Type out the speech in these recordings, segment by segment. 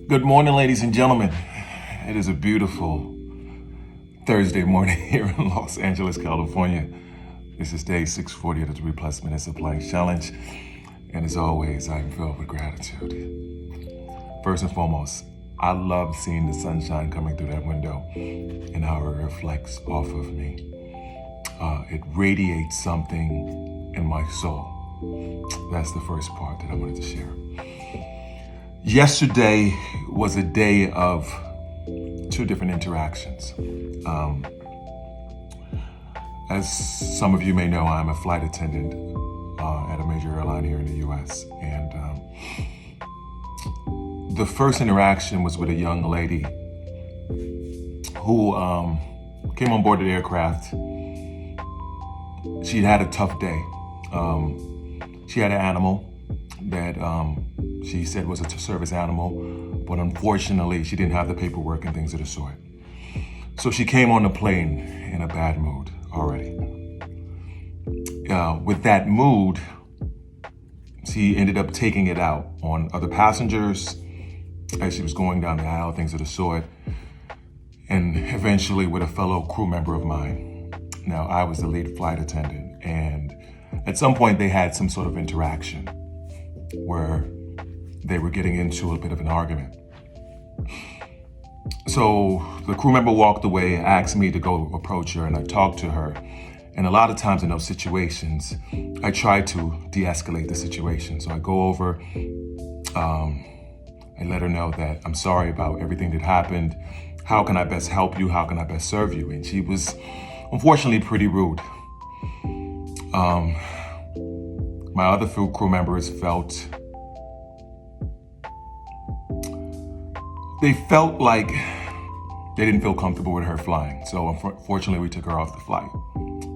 Good morning, ladies and gentlemen. It is a beautiful Thursday morning here in Los Angeles, California. This is day 640 of the 3 Plus Minutes of Life Challenge. And as always, I'm filled with gratitude. First and foremost, I love seeing the sunshine coming through that window and how it reflects off of me. It radiates something in my soul. That's the first part that I wanted to share. Yesterday was a day of two different interactions. As some of you may know, I'm a flight attendant at a major airline here in the U.S. And the first interaction was with a young lady who came on board the aircraft. She'd had a tough day. She had an animal that she said was a service animal, but unfortunately she didn't have the paperwork and things of the sort. So she came on the plane in a bad mood already. With that mood, she ended up taking it out on other passengers as she was going down the aisle, things of the sort, and eventually with a fellow crew member of mine. Now, I was the lead flight attendant, and at some point they had some sort of interaction where they were getting into a bit of an argument. So the crew member walked away, asked me to go approach her, and I talked to her. And a lot of times in those situations, I try to de-escalate the situation. So I go over, I let her know that I'm sorry about everything that happened. How can I best help you? How can I best serve you? And she was unfortunately pretty rude. My other few crew members felt like they didn't feel comfortable with her flying. So unfortunately, we took her off the flight.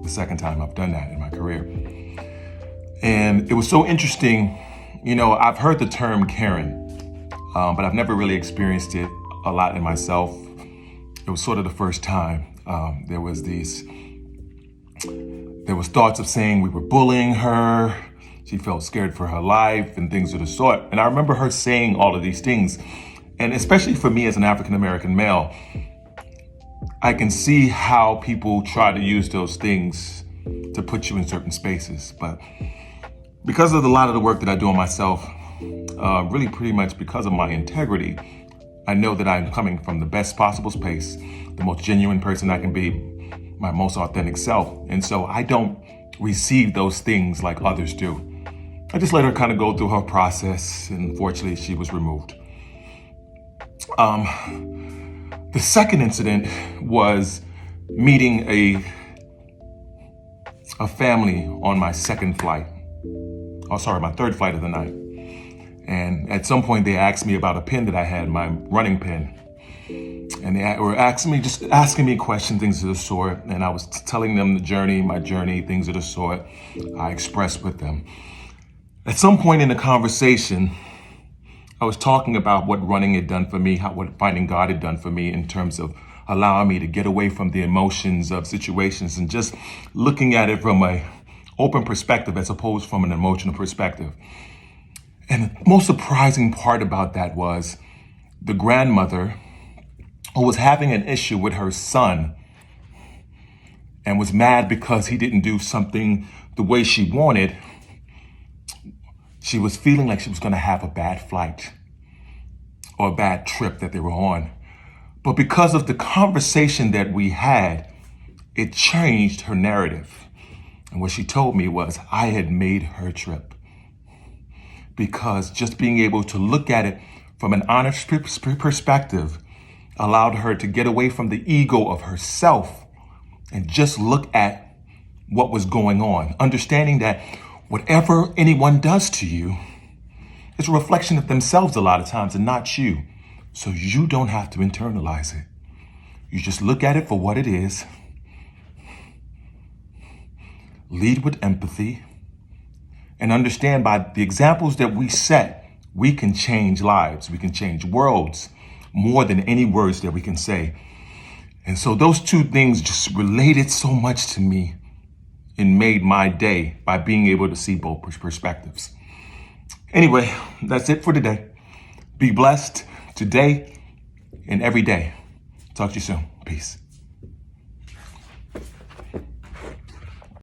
The second time I've done that in my career. And it was so interesting. You know, I've heard the term Karen, but I've never really experienced it a lot in myself. It was sort of the first time. There was thoughts of saying we were bullying her. She felt scared for her life and things of the sort. And I remember her saying all of these things. And especially for me as an African-American male, I can see how people try to use those things to put you in certain spaces. But because of a lot of the work that I do on myself, really pretty much because of my integrity, I know that I'm coming from the best possible space, the most genuine person I can be, my most authentic self. And so I don't receive those things like others do. I just let her kind of go through her process, and fortunately she was removed. The second incident was meeting a family on my my third flight of the night. And at some point they asked me about a pen that I had, my running pen. And they were asking me questions, things of the sort. And I was telling them my journey, things of the sort I expressed with them. At some point in the conversation, I was talking about what running had done for me, what finding God had done for me in terms of allowing me to get away from the emotions of situations and just looking at it from an open perspective as opposed from an emotional perspective. And the most surprising part about that was the grandmother who was having an issue with her son and was mad because he didn't do something the way she wanted. She was feeling like she was going to have a bad flight or a bad trip that they were on. But because of the conversation that we had, it changed her narrative. And what she told me was I had made her trip. Because just being able to look at it from an honest perspective allowed her to get away from the ego of herself and just look at what was going on, understanding that whatever anyone does to you is a reflection of themselves a lot of times and not you. So you don't have to internalize it. You just look at it for what it is. Lead with empathy and understand by the examples that we set, we can change lives. We can change worlds more than any words that we can say. And so those two things just related so much to me and made my day by being able to see both perspectives. Anyway, that's it for today. Be blessed. today and every day. Talk to you soon. Peace.